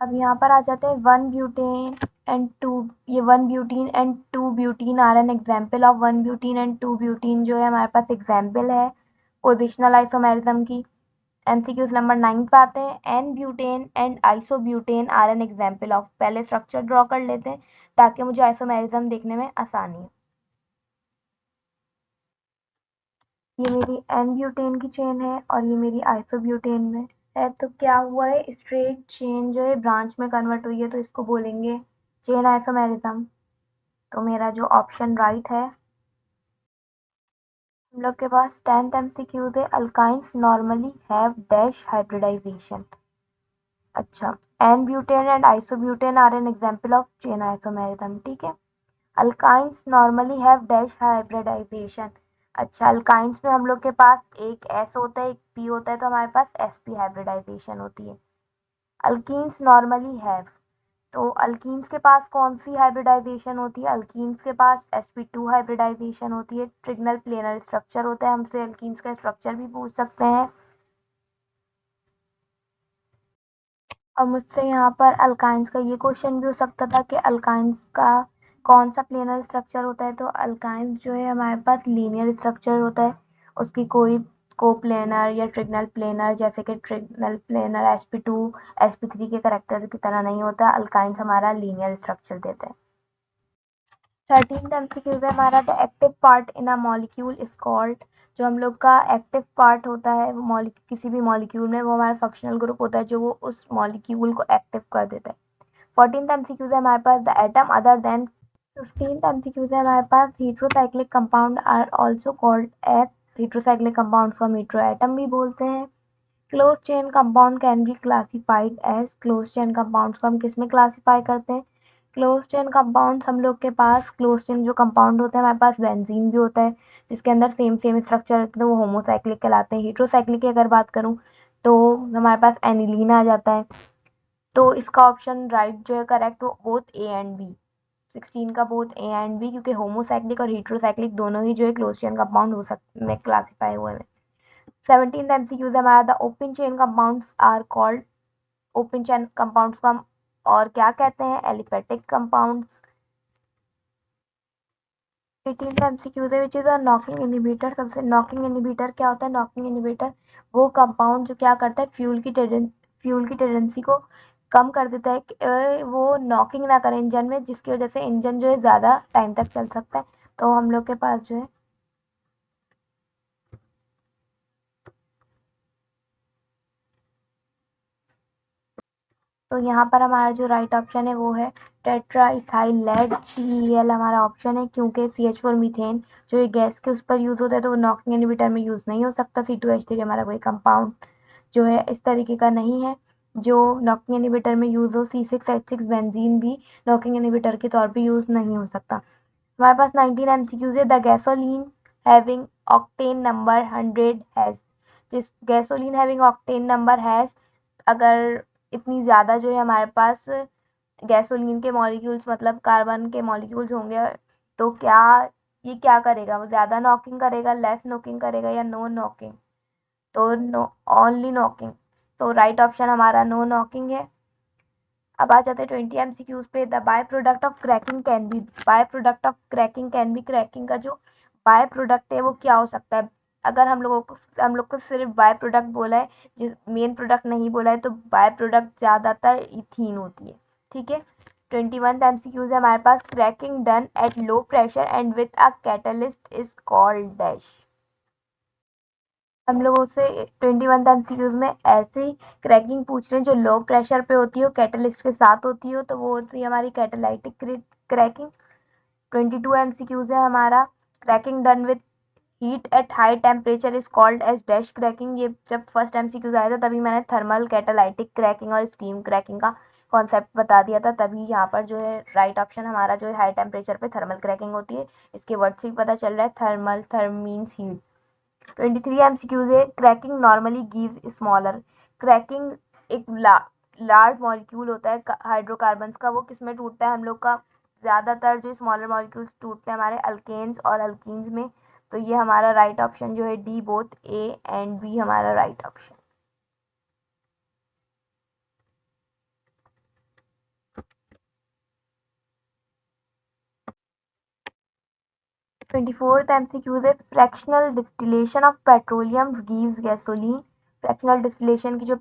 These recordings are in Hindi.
अब यहाँ पर आ जाते हैं 1 ब्यूटेन एंड 2, ये 1 butene and 2 butene are an example of 1 butene and 2 butene जो है हमारे पास एग्जाम्पल है पोजिशनल आइसोमेरिज्म की। एमसीक्यूज नंबर 9 पे आते हैं। N butane and isobutane are an example of, पहले स्ट्रक्चर ड्रॉ कर लेते हैं ताकि मुझे आइसोमेरिज्म देखने में आसानी हो। ये मेरी एन ब्यूटेन की चेन है और ये मेरी आइसोब्यूटेन में है। तो क्या हुआ है, स्ट्रेट चेन जो है ब्रांच में कन्वर्ट हुई है, तो इसको बोलेंगे चेन आइसोमेरिज्म। तो मेरा जो ऑप्शन राइट है। हम लोग के पास 10th एमसीक्यूज है। Alkynes normally have dash hybridization. अच्छा, n butane and isobutane are an example of chain isomerism, ठीक है। Alkynes normally have dash hybridization. अच्छा, अल्काइंस में हम लोग के पास एक एस होता है एक पी होता है, तो हमारे पास एसपी हाइब्रिडाइजेशन होती है। अल्कीन्स नॉर्मली हैव, तो अल्कीन्स के पास कौन सी हाइब्रिडाइजेशन होती है, अल्कीन्स के पास sp2 हाइब्रिडाइजेशन होती है। ट्रिगनल प्लेनर स्ट्रक्चर होता है, हमसे अल्कीन्स का स्ट्रक्चर भी पूछ सकते हैं। और मुझसे यहाँ पर अल्काइंस का ये क्वेश्चन भी हो सकता था कि अल्काइंस का कौन सा प्लेनर स्ट्रक्चर होता है, तो अल्काइंस जो है हमारे पास लीनियर स्ट्रक्चर होता है, उसकी कोई कोप्लेनर या ट्रिगनल प्लेनर, जैसे कि ट्रिगनल प्लेनर sp2 sp3 के करेक्टर की तरह नहीं होता। अल्काइंस हमारा लीनियर स्ट्रक्चर देते हैं। 13th एमसीक्यूज है हमारा, the active part in a molecule is called, जो हम लोग का एक्टिव पार्ट होता है वो किसी भी मॉलिक्यूल में, वो हमारा फंक्शनल ग्रुप होता है जो वो उस मॉलिक्यूल को एक्टिव कर देता है। 14th एमसीक्यूज है हमारे पास, the atom other than. 15th MCQs है हमारे पास, heterocyclic compound are also called as, heterocyclic compound को हम हेट्रो एटम भी बोलते हैं। Close chain compound can be classified as, close chain compounds को हम किस में क्लासिफाई करते हैं, क्लोज चेन कंपाउंड्स हम लोग के पास, क्लोज चेन जो कंपाउंड होता है हमारे पास बेंजीन भी होता है जिसके अंदर सेम सेम स्ट्रक्चर होता है, तो वो होमोसाइक्लिक कहलाते हैं। हेट्रोसाइक्लिक की अगर बात करूं तो हमारे पास एनिलीन आ जाता है। तो इसका ऑप्शन राइट जो है करेक्ट वो बोथ ए एंड बी, 16 का बोथ ए एंड बी, क्योंकि होमोसाइक्लिक और हेट्रोसाइक्लिक दोनों ही जो है क्लोज चेन कंपाउंड हो सकते में क्लासीफाई हुए हैं। 17th एमसीक्यूज हमारा, the open chain compounds are called, open chain compounds को हम और क्या कहते हैं, एलिफेटिक कंपाउंड्स। 18th एमसीक्यूज है which is a knocking inhibitor. सबसे नॉकिंग इनहिबिटर क्या होता है, नॉकिंग इनहिबिटर वो कंपाउंड जो क्या करता है, फ्यूल की टेंडेंसी को कम कर देता है कि वो नॉकिंग ना करे इंजन में, जिसकी वजह से इंजन जो है ज्यादा टाइम तक चल सकता है। तो हम लोग के पास जो है, तो यहाँ पर हमारा जो राइट ऑप्शन है वो है टेट्रा इथाइल लेड, TEL हमारा ऑप्शन है, क्योंकि CH4 मीथेन जो ये गैस के उस पर यूज होता है तो वो नॉकिंग इनहिबिटर में यूज नहीं हो सकता। C2H3 हमारा कोई कंपाउंड जो है इस तरीके का नहीं है जो नॉकिंग इनहिबिटर में यूज हो। C6H6 बेंजीन भी नॉकिंग इनहिबिटर के तौर पे यूज नहीं हो सकता। हमारे पास 19 एमसीक्यूज है, the gasoline having octane number 100 has, जिस gasoline having octane number has, अगर इतनी ज़्यादा जो है हमारे पास गैसोलीन के मॉलिक्यूल्स मतलब कार्बन के मॉलिक्यूल्स होंगे, तो क्या ये क्या करेगा, वो ज़्यादा नॉकिंग करेगा, लेस नॉकिंग करेगा या नो नॉकिंग, तो नो, ओनली नॉकिंग। तो राइट ऑप्शन हमारा नो नॉकिंग है। अब आ जाते हैं 20 एमसीक्यूज पे, the by product of cracking can be, by product of cracking can be, cracking का जो बाय प्रोडक्ट है वो क्या हो सकता है। अगर हम लोग को सिर्फ बाय प्रोडक्ट बोला है, जिस मेन प्रोडक्ट नहीं बोला है, तो बाय प्रोडक्ट ज्यादातर इथीन होती है, ठीक है। 21 एमसीक्यूज है हमारे पास, cracking done at low pressure and with a catalyst is called dash. हम लोगों से 21 एमसीक्यूज में ऐसे ही क्रैकिंग पूछ रहे हैं जो लो प्रेशर पे होती हो, कैटलिस्ट के साथ होती हो, तो वो होती है हमारी कैटालाइटिक क्रैकिंग। 22 एमसीक्यूज है हमारा, cracking done with heat at high temperature is called as dash cracking. ये जब फर्स्ट एमसीक्यूज आया था तभी मैंने थर्मल कैटालाइटिक क्रैकिंग और स्टीम क्रैकिंग का कॉन्सेप्ट बता दिया था, तभी यहाँ पर जो है राइट ऑप्शन हमारा जो है हाई टेम्परेचर पे थर्मल क्रैकिंग होती है। इसके वर्ड से ही पता चल रहा है, thermal, therm means heat. 23 MCQs है, cracking normally gives smaller, cracking एक लार्ज मॉलिक्यूल होता है हाइड्रोकार्बन्स का, वो किसमें टूटता है हम लोग का, ज्यादातर जो स्मॉलर मॉलिक्यूल्स टूटते हैं हमारे अल्केन्स और अल्कीन्स में। तो ये हमारा राइट ऑप्शन जो है D, both A and B हमारा राइट ऑप्शन। 24th MCQ है fractional distillation of petroleum gives gasoline. Fractional distillation की जो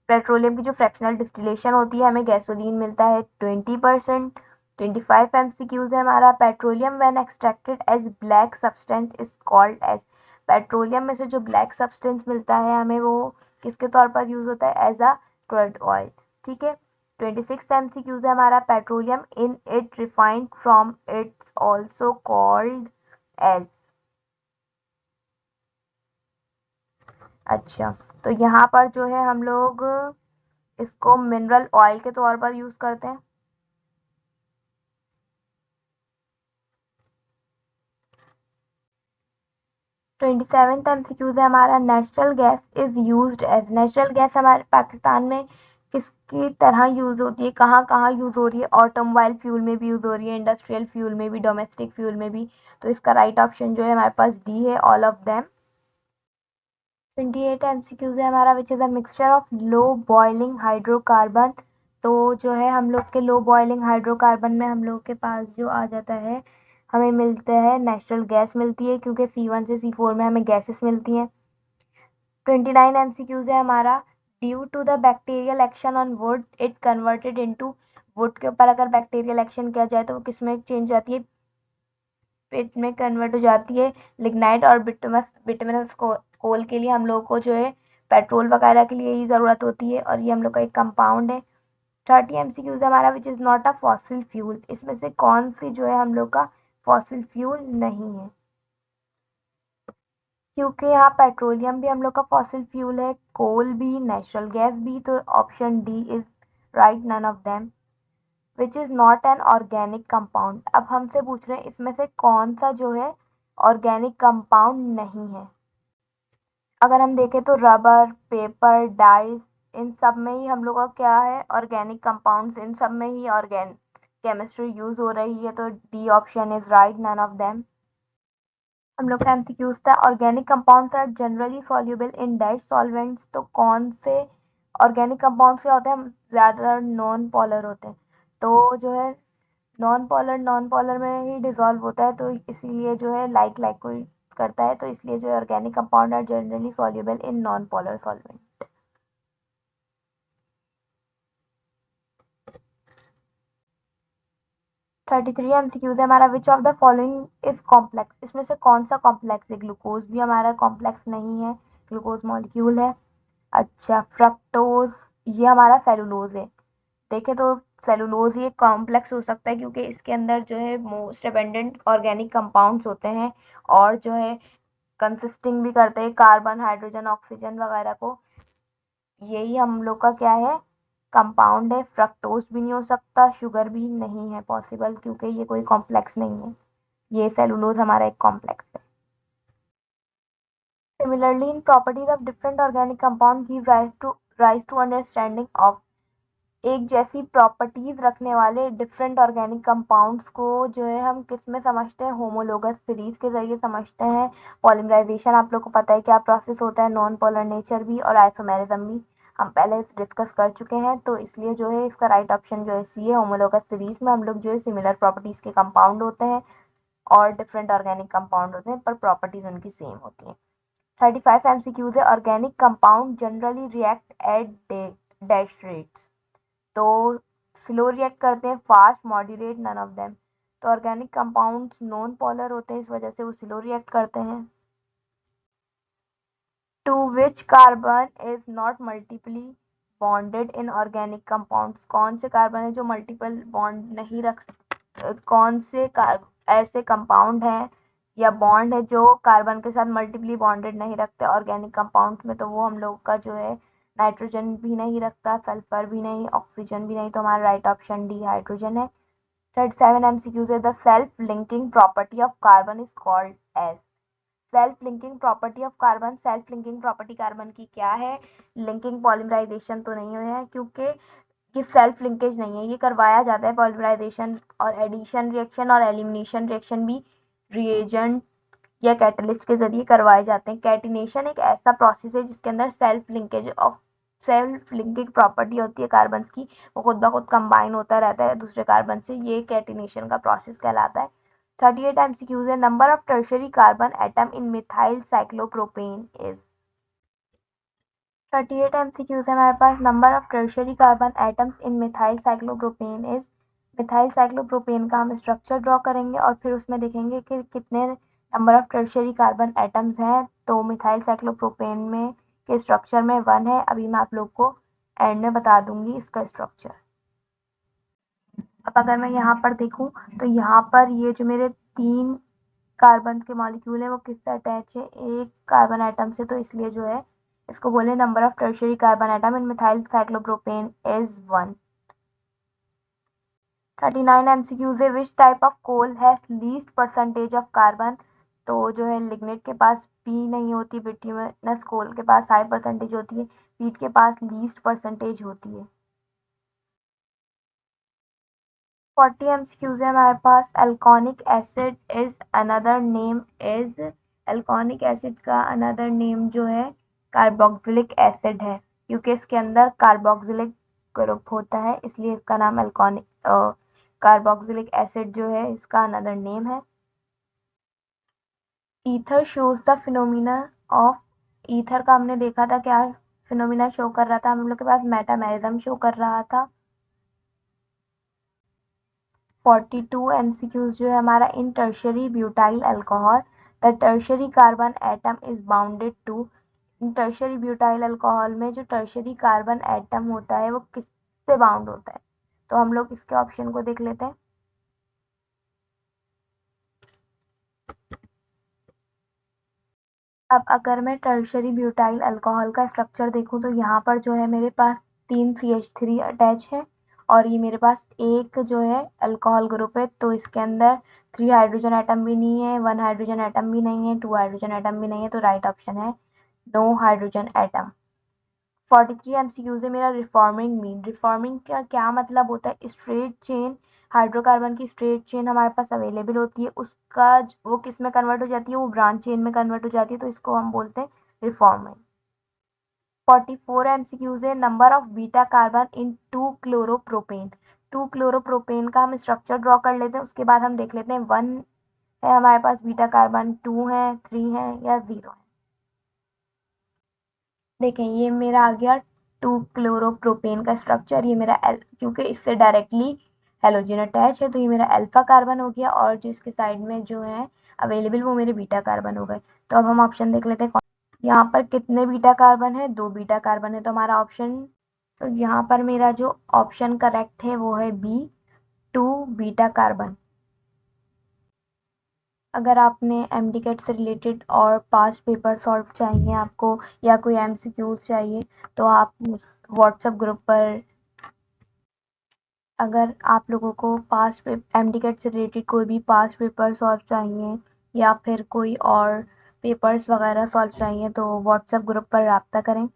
पेट्रोलियम की जो फ्रैक्शनल डिस्टिलेशन होती है हमें गैसोलीन मिलता है 20%। 25 MCQs है हमारा petroleum when extracted as black substance is called as. Petroleum में से जो ब्लैक सब्सटेंस मिलता है हमें वो किसके तौर पर यूज होता है एज अ क्रूड ऑयल। ठीक है। 26 MCQs है हमारा petroleum in it refined from its also called as. अच्छा, तो यहाँ पर जो है हम लोग इसको मिनरल ऑयल के तौर पर यूज करते हैं। 27th MCQ है हमारा natural gas is used as. Natural gas हमारे पाकिस्तान में किसकी तरह यूज होती है, कहाँ कहाँ यूज हो रही है? ऑटोमोबाइल फ्यूल में भी यूज हो रही है, इंडस्ट्रियल फ्यूल में भी, डोमेस्टिक फ्यूल में भी। तो इसका राइट ऑप्शन जो है हमारे पास डी है, ऑल ऑफ देम। 28 MCQ है हमारा which is a mixture of low boiling hydrocarbon. तो जो है हम लोग के लो बॉइलिंग हाइड्रोकार्बन में हम लोग के पास जो आ जाता है हमें मिलता है नेचुरल गैस मिलती है, क्योंकि C1 से C4 में हमें गैसेस मिलती हैं। 29 MCQs है हमारा due to the bacterial action on wood it converted into. Wood के ऊपर अगर बैक्टीरियल एक्शन किया जाए तो वो किसमें चेंज हो जाती है? पिट में कन्वर्ट हो जाती है। लिग्नाइट और बिटुमिनस कोल के लिए हम लोग को जो है पेट्रोल वगैरह के लिए ही जरूरत होती है, और ये हम लोग का एक कंपाउंड है। 30 MCQs हमारा विच is not a fossil fuel. इसमें से कौन सी जो है हम लोग का फॉसिल फ्यूल नहीं है? क्योंकि यहाँ पेट्रोलियम भी हम लोग का फॉसिल फ्यूल है, कोल भी, नेचुरल गैस भी, तो option D is right, none of them. Which is not an organic compound. अब हमसे पूछ रहे हैं इसमें से कौन सा जो है ऑर्गेनिक कंपाउंड नहीं है। अगर हम देखें तो रबर, पेपर, डाइस, इन सब में ही हम लोग का क्या है ऑर्गेनिक कंपाउंड्स, इन सब में ही ऑर्गेनिक केमिस्ट्री यूज हो रही है, तो D option is right, none of them. हम लोग का एमसीक्यूज था organic compounds are generally soluble in dash solvents. तो कौन से ऑर्गेनिक कंपाउंड्स क्या होते हैं? ज्यादातर नॉन पोलर होते हैं। तो जो है नॉन पोलर में ही डिसॉल्व होता है, तो इसीलिए जो है लाइक लाइक को करता है, तो इसलिए जो है organic compound are generally soluble in non polar solvent. 33 MCQs है हमारा which of the following is complex. इसमें से कौन सा कॉम्प्लेक्स है? ग्लूकोज भी हमारा कॉम्प्लेक्स नहीं है, ग्लूकोज मॉलिक्यूल है। अच्छा, फ्रक्टोज ये हमारा सेलुलोज है। देखें तो सेलुलोज ये कॉम्प्लेक्स हो सकता है क्योंकि इसके अंदर जो है मोस्ट अबेंडेंट ऑर्गेनिक कंपाउंड्स होते हैं, और जो है कंसिस्टिंग भी करते हैं कार्बन, हाइड्रोजन, ऑक्सीजन वगैरह को। यही हम लोग का क्या है कंपाउंड है। फ्रक्टोज भी नहीं हो सकता, शुगर भी नहीं है पॉसिबल, क्योंकि ये कोई कॉम्प्लेक्स नहीं है। ये सेलुलोज हमारा एक कॉम्प्लेक्स है। Similarly in properties of different organic compound give rise to understanding of. एक जैसी प्रॉपर्टीज रखने वाले डिफरेंट ऑर्गेनिक कंपाउंड्स को जो है हम किस में समझते हैं? होमोलोगस सीरीज के जरिए समझते हैं। पॉलीमराइजेशन आप लोग को पता है क्या प्रोसेस होता है, नॉन पोलर नेचर भी और आइसोमेरिज्म भी हम पहले डिस्कस कर चुके हैं, तो इसलिए जो है इसका राइट ऑप्शन जो है सी है। होमोलोगस सीरीज में हम लोग जो है सिमिलर प्रॉपर्टीज के कंपाउंड होते हैं और डिफरेंट ऑर्गेनिक कंपाउंड होते हैं, पर प्रॉपर्टीज उनकी सेम होती है। 35 एमसीक्यूज है organic compound generally react at dash rates. तो स्लो रिएक्ट करते हैं, fast, moderate, none of them. तो ऑर्गेनिक कंपाउंड्स नॉन पोलर होते हैं, इस वजह से वो स्लो रिएक्ट करते हैं। To which carbon is not multiply bonded in organic compounds. कौन से कार्बन है जो मल्टीपल बॉन्ड नहीं रख, कौन से ऐसे कंपाउंड हैं या बॉन्ड है जो कार्बन के साथ मल्टीपली बॉन्डेड नहीं रखते ऑर्गेनिक कंपाउंड्स में? तो वो हम लोग का जो है नाइट्रोजन भी नहीं रखता, सल्फर भी नहीं, ऑक्सीजन भी नहीं, तो हमारा राइट ऑप्शन डी हाइड्रोजन है। 37 MCQs है the self linking property of carbon is called as. Self linking property of carbon, self linking property carbon की क्या है? लिंकिंग पॉलीमराइजेशन तो नहीं है, क्योंकि ये सेल्फ लिंकेज नहीं है, ये करवाया जाता है पॉलीमराइजेशन और एडिशन रिएक्शन और एलिमिनेशन रिएक्शन भी रिएजेंट या कैटलिस्ट के जरिए करवाए जाते हैं। कैटिनेशन एक ऐसा प्रोसेस है जिसके अंदर सेल्फ लिंकिंग प्रॉपर्टी होती है कार्बन की, वो खुद ब खुद कंबाइन होता रहता है दूसरे कार्बन से, ये कैटिनेशन का प्रोसेस कहलाता है। 38 MCQs है number of tertiary carbon atom in methyl cyclopropane is. 38 MCQs है हमारे पास number of tertiary carbon atoms in methyl cyclopropane is. Methyl cyclopropane का हम स्ट्रक्चर ड्रॉ करेंगे और फिर उसमें देखेंगे कि कितने number of tertiary carbon atoms हैं। तो मिथाइल साइक्लोप्रोपेन में के स्ट्रक्चर में 1 है। अभी मैं आप लोग को एंड में बता दूंगी इसका स्ट्रक्चर। अब अगर मैं यहाँ पर देखूं तो यहाँ पर ये जो मेरे 3 कार्बन के मॉलिक्यूल है वो किससे अटैच है, एक कार्बन एटम से, तो इसलिए जो है इसको बोले number of tertiary carbon atom in methyl cyclopropane is 1। 39 MCQs है which type of coal has least percentage of carbon. तो जो है लिग्निट के पास पी नहीं होती, बिट्यूमिनस कोल के पास हाई परसेंटेज होती है, पीट के पास लीस्ट परसेंटेज होती है। 40 MCQs है हमारे पास alkanoic acid is another name is. Alkanoic acid का अनदर नेम जो है कार्बोक्सिलिक एसिड है, क्योंकि इसके अंदर कार्बोक्सिलिक ग्रुप होता है इसलिए इसका नाम एल्कोनिक कार्बोक्सिलिक एसिड जो है इसका अनदर नेम है। Ether shows the phenomena of. Ether का हमने देखा था क्या फिनोमिना शो कर रहा था, हम लोग के पास मेटामेरिज्म शो कर रहा था। 42 MCQs जो है हमारा in tertiary butyl alcohol the tertiary carbon atom is bounded to. In tertiary butyl alcohol में जो टर्शियरी कार्बन एटम होता है वो किससे बाउंड होता है, तो हम लोग इसके ऑप्शन को देख लेते हैं। अब अगर मैं टर्शियरी ब्यूटाइल अल्कोहल का स्ट्रक्चर देखूं तो यहाँ पर जो है मेरे पास 3 CH3 अटैच है और ये मेरे पास एक जो है अल्कोहल ग्रुप है, तो इसके अंदर 3 हाइड्रोजन एटम भी नहीं है, 1 हाइड्रोजन एटम भी नहीं है, 2 हाइड्रोजन एटम भी नहीं है, तो राइट ऑप्शन है नो हाइड्रोजन एटम। 43 MCQ से मेरा रिफॉर्मिंग मीन। रिफॉर्मिंग का क्या मतलब होता है, स्ट्रेट चेन हाइड्रोकार्बन की स्ट्रेट चेन हमारे पास अवेलेबल होती है, उसका वो किस में कन्वर्ट हो जाती है, वो ब्रांच चेन में कन्वर्ट हो जाती है, तो इसको हम बोलते हैं रिफॉर्मिंग। 44 MCQ है number of beta carbon in 2 chloropropane. 2 chloropropane का हम स्ट्रक्चर ड्रॉ कर लेते हैं, उसके बाद हम देख लेते हैं 1 है हमारे पास बीटा कार्बन, 2 है, 3 है या 0 है। देखें ये मेरा आ गया 2 क्लोरोप्रोपेन का स्ट्रक्चर, ये मेरा क्योंकि इससे डायरेक्टली हेलोजन अटैच है तो ये मेरा अल्फा कार्बन हो गया और जो इसके साइड में जो है अवेलेबल वो मेरे बीटा कार्बन हो गए। तो अब हम ऑप्शन देख लेते हैं यहाँ पर कितने बीटा कार्बन है, 2 बीटा कार्बन है, तो हमारा ऑप्शन, तो यहाँ पर मेरा जो ऑप्शन करेक्ट है वो है बी 2 बीटा कार्बन। अगर आपने एमडीकेट से रिलेटेड और पास्ट पेपर सॉल्व चाहिए आपको या कोई एमसीक्यूज चाहिए तो आप व्हाट्सएप ग्रुप पर, अगर आप लोगों को पास्ट एमडीकेट से रिलेटेड कोई भी पास्ट पेपर सॉल्व चाहिए या फिर कोई और पेपर्स वगैरह सॉल्व चाहिए तो व्हाट्सएप ग्रुप पर रब्ता करें।